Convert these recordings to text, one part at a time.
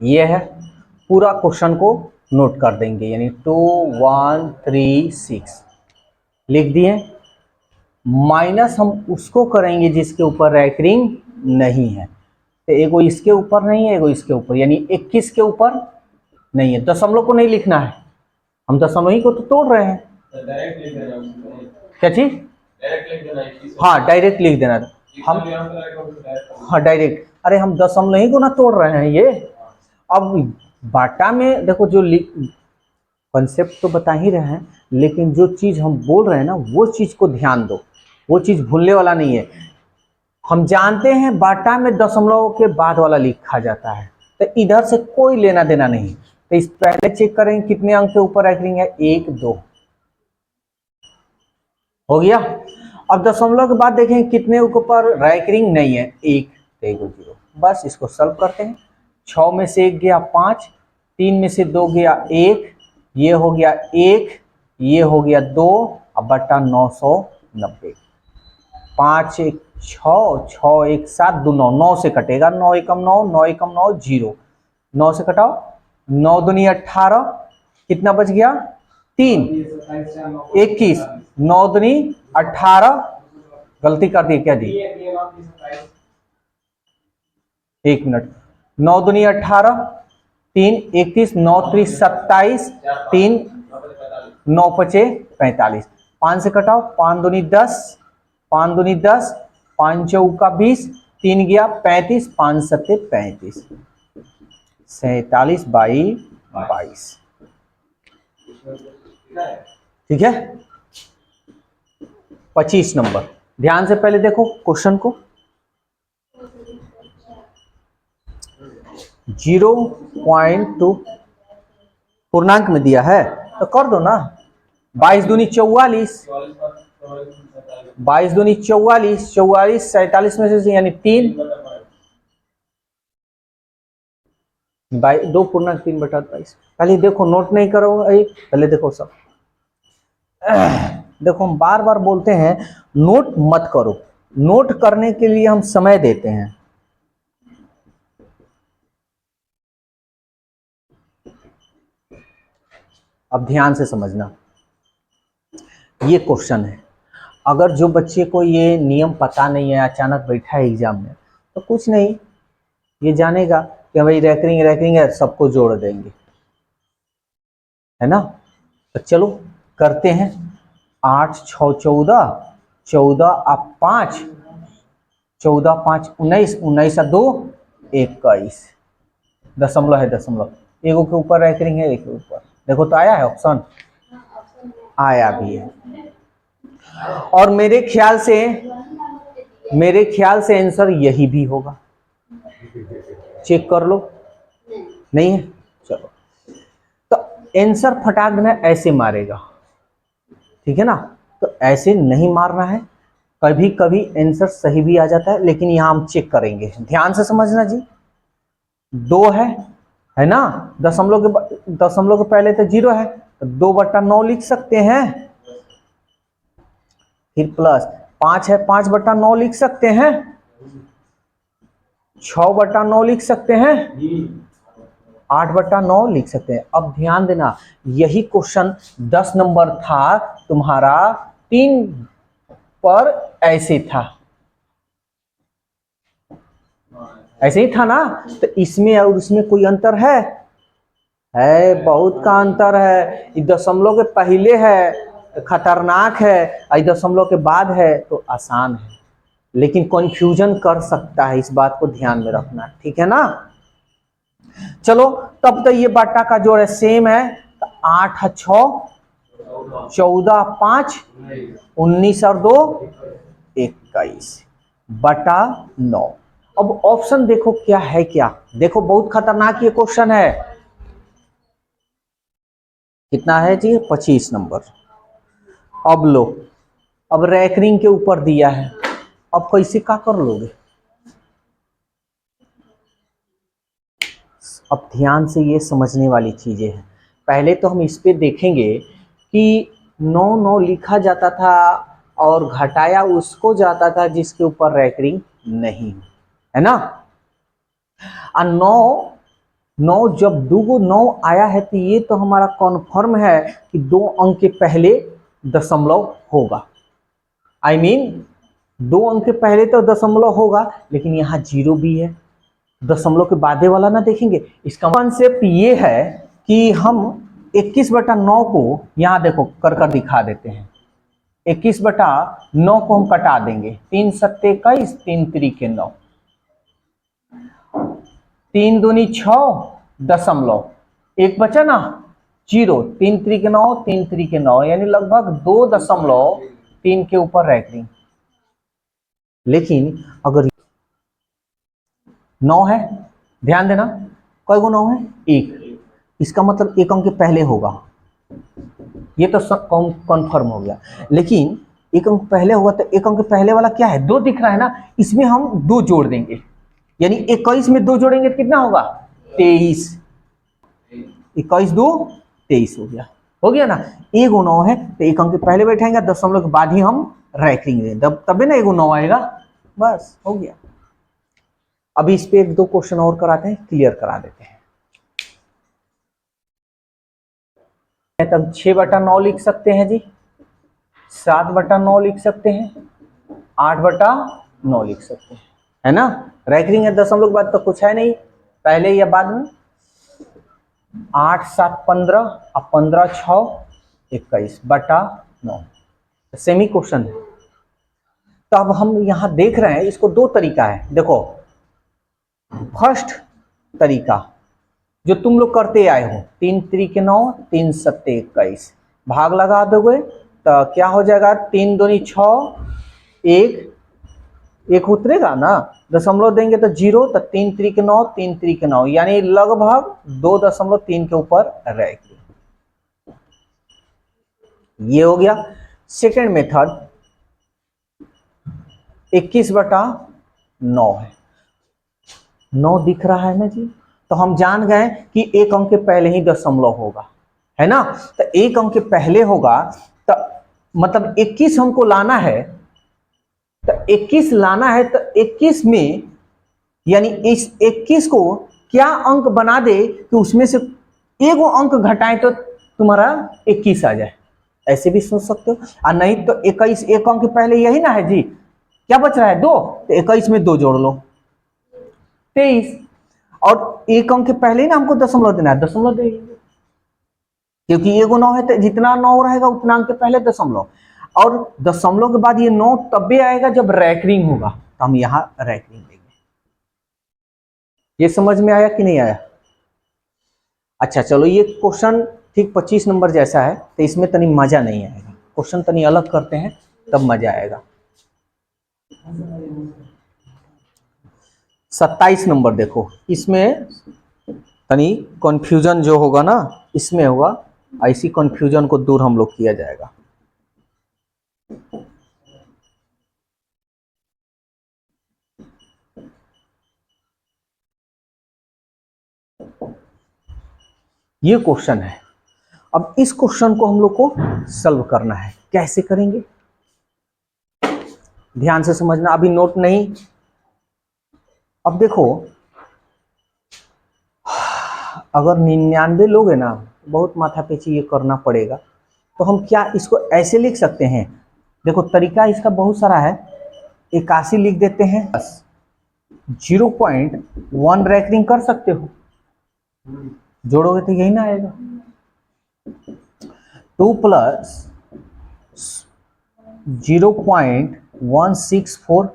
ये है, पूरा क्वेश्चन को नोट कर देंगे, यानी 2136 लिख दिए। माइनस हम उसको करेंगे जिसके ऊपर रैकरिंग नहीं है, तो एगो इसके ऊपर नहीं है, एगो इसके ऊपर, यानी 21 के ऊपर नहीं है। दशमलव को नहीं लिखना है, हम दशमलव ही को तो तोड़ रहे हैं। क्या चीज? हाँ डायरेक्ट लिख देना हम, हाँ डायरेक्ट। अरे हम दशमलव ही को ना तोड़ रहे हैं ये। अब बाटा में देखो, जो कंसेप्ट तो बता ही रहे हैं, लेकिन जो चीज हम बोल रहे हैं ना वो चीज को ध्यान दो, वो चीज भूलने वाला नहीं है। हम जानते हैं बाटा में दशमलव के बाद वाला लिखा जाता है, तो इधर से कोई लेना देना नहीं। तो इस पहले चेक करेंगे कितने अंक के ऊपर रैकरिंग है, 1 2 हो गया। अब दशमलव के बाद देखें कितने ऊपर रैकरिंग नहीं है, 1 0। बस इसको सॉल्व करते हैं। 6 में से 1 गया 5, 3 में से 2 गया 1, ये हो गया 1, ये हो गया 2, अब बटा 990। 5 1 6, 6 1 7, 2 9, 9 से कटेगा, 9 एकम 9, 9 एकम 9 0, 9 से कटाओ, 9 दूनी 18, कितना बच गया 3, 21, 9 दूनी 18, गलती कर दी क्या जी, 1 मिनट, 9 दूनी 18, 3 31, 9 3 27, 3 9 5 45, 5 से कटाओ, 5 दूनी 10, 5 दूनी 10, 5 चौका 20, 3 गया 35, 5 सत्ते 35, 47 बाई 22। ठीक है, 25 नंबर। ध्यान से पहले देखो क्वेश्चन को, 0.2 पूर्णांक में दिया है तो कर दो ना, 22 दूनी 44, 22 दूनी 44, 44 47 में से यानी 3, 2 पूर्णांक 3/22। पहले देखो, नोट नहीं करो पहले देखो सब। देखो हम बार बार बोलते हैं नोट मत करो, नोट करने के लिए हम समय देते हैं। अब ध्यान से समझना, ये क्वेश्चन है। अगर जो बच्चे को ये नियम पता नहीं है, अचानक बैठा है एग्जाम में, तो कुछ नहीं, ये जानेगा कि भाई रैकरिंग रैकरिंग है, सबको जोड़ देंगे, है ना। तो चलो करते हैं। 8 6 14, 14 अब 5, 14 5 19, 19 2 21, दशमलव है, दशमलव एगो के ऊपर रैकरिंग है, एक के ऊपर। देखो तो आया है ऑप्शन, आया भी है। और मेरे ख्याल से आंसर यही भी होगा, चेक कर लो। नहीं है, चलो तो आंसर फटाक देना, ऐसे मारेगा, ठीक है ना। तो ऐसे नहीं मारना है, कभी कभी आंसर सही भी आ जाता है, लेकिन यहां हम चेक करेंगे, ध्यान से समझना जी। 2 है ना, दशमलव के पहले तो 0 है, तो 2/9 लिख सकते हैं, फिर प्लस 5 है, 5/9 लिख सकते हैं, 6/9 लिख सकते हैं, 8/9 लिख सकते हैं। अब ध्यान देना, यही क्वेश्चन 10 नंबर था तुम्हारा 3 पर, ऐसे था, ऐसे ही था ना। तो इसमें और उसमें कोई अंतर है बहुत का अंतर है। दशमलव के पहले है तो खतरनाक है, दशमलव के बाद है तो आसान है, लेकिन कंफ्यूजन कर सकता है, इस बात को ध्यान में रखना, ठीक है ना। चलो तब तो ये बाटा का जोड़ है सेम है, तो 8 6, 14 5, 19 और 2 21/9। अब ऑप्शन देखो क्या है, क्या देखो, बहुत खतरनाक ये क्वेश्चन है। कितना है जी, 25 नंबर। अब लो, अब रैकरिंग के ऊपर दिया है, अब कैसे क्या कर लोगे। अब ध्यान से ये समझने वाली चीजें हैं। पहले तो हम इस पे देखेंगे कि 9 9 लिखा जाता था और घटाया उसको जाता था जिसके ऊपर रैकरिंग नहीं है ना। और 9 9 जब 2 आया है तो ये तो हमारा कॉन्फर्म है कि 2 अंक के पहले दशमलव होगा। आई मीन 2 अंक के पहले तो दशमलव होगा, लेकिन यहाँ 0 भी है, दशमलव के बादे वाला ना देखेंगे। इसका कॉन्सेप्ट ये है कि हम 21/9 को यहाँ देखो कर दिखा देते हैं। 21/9 को हम कटा देंगे, 3 सत्ते 21, 3 त्रिके 9, 3 दूनी 6 दशमलव, एक बचा ना 0, 3 त्रिके 9, 3 त्रिके 9, यानी लगभग 2.3 के ऊपर रैंकिंग। लेकिन अगर 9 है, ध्यान देना कई गो 9 है, 1, इसका मतलब 1 अंक के पहले होगा, ये तो कन्फर्म हो गया। लेकिन 1 अंक पहले होगा तो 1 अंक पहले वाला क्या है, 2 दिख रहा है ना, इसमें हम 2 जोड़ देंगे, यानी 21 में 2 जोड़ेंगे तो कितना होगा 23, 21 2 23 हो गया ना। 1 9 है तो 1 अंक पहले बैठेंगे, दशमलव के बाद ही हम रैंकिंग देंगे, तब ना 1 9 आएगा, बस हो गया। अभी इस पे 1-2 क्वेश्चन और कराते हैं, क्लियर करा देते हैं। तब 6/9 लिख सकते हैं जी, 7/9 लिख सकते हैं, 8/9 लिख सकते हैं, है ना। रैंकिंग है, दशमलव के बाद तो कुछ है नहीं, पहले या बाद में। 8 7 15 और 15 6 21/9, सेमी क्वेश्चन है। तो अब हम यहां देख रहे हैं, इसको 2 तरीका है। देखो फर्स्ट तरीका जो तुम लोग करते आए हो, 3 त्रिके 9, 3 सत्ते 21, भाग लगा दोगे तो क्या हो जाएगा, 3 दूनी 6, 1 उतरेगा ना, दशमलव देंगे तो 0, तो 3 त्रिके 9, 3 त्रिके 9, यानी लगभग 2.3 के ऊपर रहेगी। ये हो गया। सेकेंड मेथड 21/9 है, 9 दिख रहा है ना जी, तो हम जान गए कि 1 अंक के पहले ही दशमलव होगा, है ना। तो 1 अंक के पहले होगा तो मतलब 21 हमको लाना है, तो 21 लाना है तो 21 में यानी इस 21 को क्या अंक बना दे कि उसमें से एगो अंक घटाएं तो तुम्हारा 21 आ जाए, ऐसे भी सोच सकते हो। और नहीं तो 21 1 अंक पहले यही ना है जी, क्या बच रहा है 2, तो 21 में 2 जोड़ लो 23, और 1 अंक के पहले ही ना हमको दशमलव देना है, दशमलव देंगे, क्योंकि एगो 9 है तो जितना 9 रहेगा उतना अंक के पहले दशमलव, और दशमलव के बाद ये 9 तब आएगा जब रैंकिंग होगा, तो हम यहाँ रैंकिंग देंगे। ये समझ में आया कि नहीं आया? अच्छा चलो, ये क्वेश्चन ठीक 25 नंबर जैसा है, तो इसमें तनी मजा नहीं आएगा, क्वेश्चन तनी अलग करते हैं तब मजा आएगा। 27 नंबर देखो, इसमें तनी कंफ्यूजन जो होगा ना इसमें होगा, ऐसी कंफ्यूजन को दूर हम लोग किया जाएगा। ये क्वेश्चन है, अब इस क्वेश्चन को हम लोग को सॉल्व करना है, कैसे करेंगे ध्यान से समझना, अभी नोट नहीं। अब देखो अगर 99 लोग हैं ना, बहुत माथापेची ये करना पड़ेगा, तो हम क्या इसको ऐसे लिख सकते हैं, देखो तरीका इसका बहुत सारा है। 81 लिख देते हैं, 0.1 रैंकिंग कर सकते हो, जोड़ोगे तो यही ना आएगा। 2 + 0.164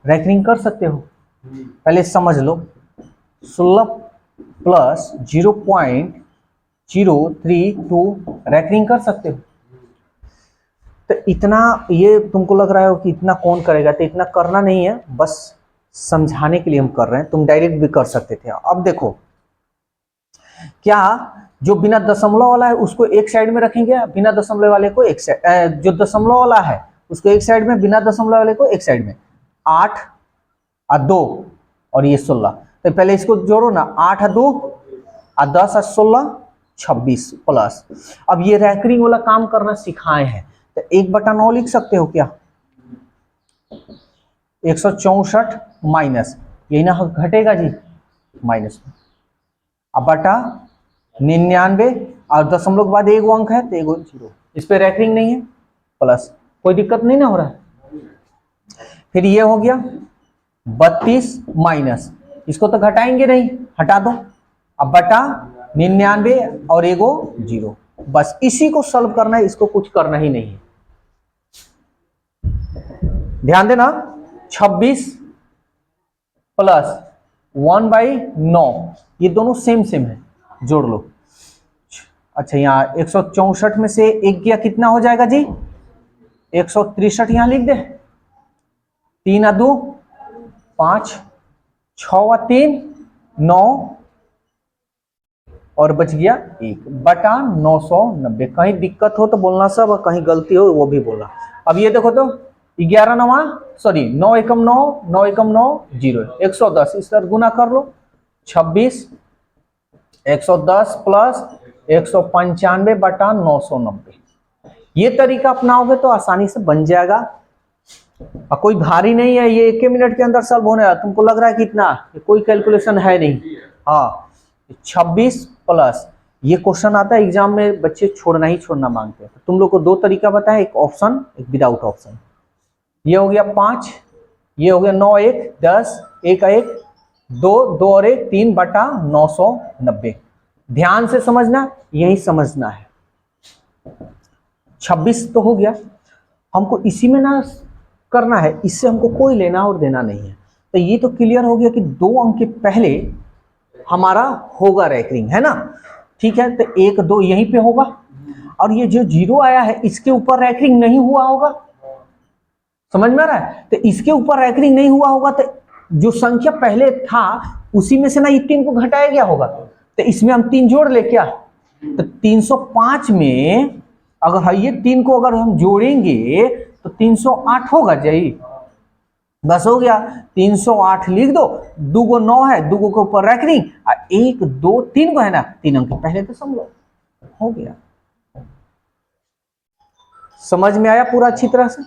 रैंकिंग कर सकते हो, पहले समझ लो। 16 + 0.032 रैंकिंग कर सकते हो। तो इतना, ये तुमको लग रहा है कि इतना कौन करेगा, तो इतना करना नहीं है, बस समझाने के लिए हम कर रहे हैं, तुम डायरेक्ट भी कर सकते थे। अब देखो क्या जो बिना दशमलव वाला है उसको एक साइड में रखेंगे, बिना दशमलव वाले को एक साइड, जो दशमलव वाला है उसको एक साइड में, बिना दशमलव वाले को एक साइड में। 8 और 2 और ये 16, तो पहले इसको जोड़ो ना, 8 और 2 और 10 और 16 26 प्लस। अब ये रैंकिंग वाला काम करना सिखाए हैं, तो 1/9 लिख सकते हो क्या, 164 माइनस, यही ना घटेगा जी माइनस में, अब बटा 99 और दशमलव के बाद एक अंक है तो एगो 0, इस पे रैकरिंग नहीं है, प्लस, कोई दिक्कत नहीं ना हो रहा है। फिर ये हो गया 32 माइनस, इसको तो घटाएंगे नहीं, हटा दो, अब बटा 99 और एगो 0, बस इसी को सॉल्व करना है, इसको कुछ करना ही नहीं है। ध्यान देना, 26 प्लस 1/9, ये दोनों सेम सेम है, जोड़ लो। अच्छा, यहाँ 164 में से एक गया कितना हो जाएगा जी, 163 यहां लिख दे, 3 2 5, 6 3 9 और बच गया 1 बटा 990। कहीं दिक्कत हो तो बोलना सब, कहीं गलती हो वो भी बोलना। अब ये देखो तो 11 9 सॉरी 9 एकम 9 9 एकम 9 0, 110, इस तरह गुना कर लो, 26 110 प्लस 195 बटा 990। ये तरीका अपनाओगे तो आसानी से बन जाएगा, और कोई भारी नहीं है, ये 1 मिनट के अंदर सॉल्व होने वाला। तुमको लग रहा है कितना, कोई कैलकुलेशन है नहीं। हाँ, 26 प्लस, ये क्वेश्चन आता है एग्जाम में, बच्चे छोड़ना ही छोड़ना मांगते हैं। तुम लोग को दो तरीका बताया, एक ऑप्शन एक विदाउट ऑप्शन। ये हो गया 5, ये हो गया 9 1 10, 1 1 2 2 और 1 3 बटा 990। ध्यान से समझना, यही समझना है। 26 तो हो गया, हमको इसी में ना करना है, इससे हमको कोई लेना और देना नहीं है। तो ये तो क्लियर हो गया कि 2 अंक के पहले हमारा होगा रैकरिंग, है ना। ठीक है, तो 1 2 यहीं पे होगा, और ये जो 0 आया है इसके ऊपर रैकरिंग नहीं हुआ होगा, समझ में आ रहा है। तो इसके ऊपर रैकरिंग नहीं हुआ होगा तो जो संख्या पहले था उसी में से ना ये 3 को घटाया गया होगा, तो इसमें हम 3 जोड़ ले क्या, तो 305 में अगर ये 3 को अगर हम जोड़ेंगे तो 308 होगा जी, बस हो गया। 308 लिख दो, 2 को 9 है, 2 के ऊपर रैकरिंग, 1 2 3 को है ना, 3 अंक पहले तो समझो, हो गया। समझ में आया पूरा अच्छी तरह से।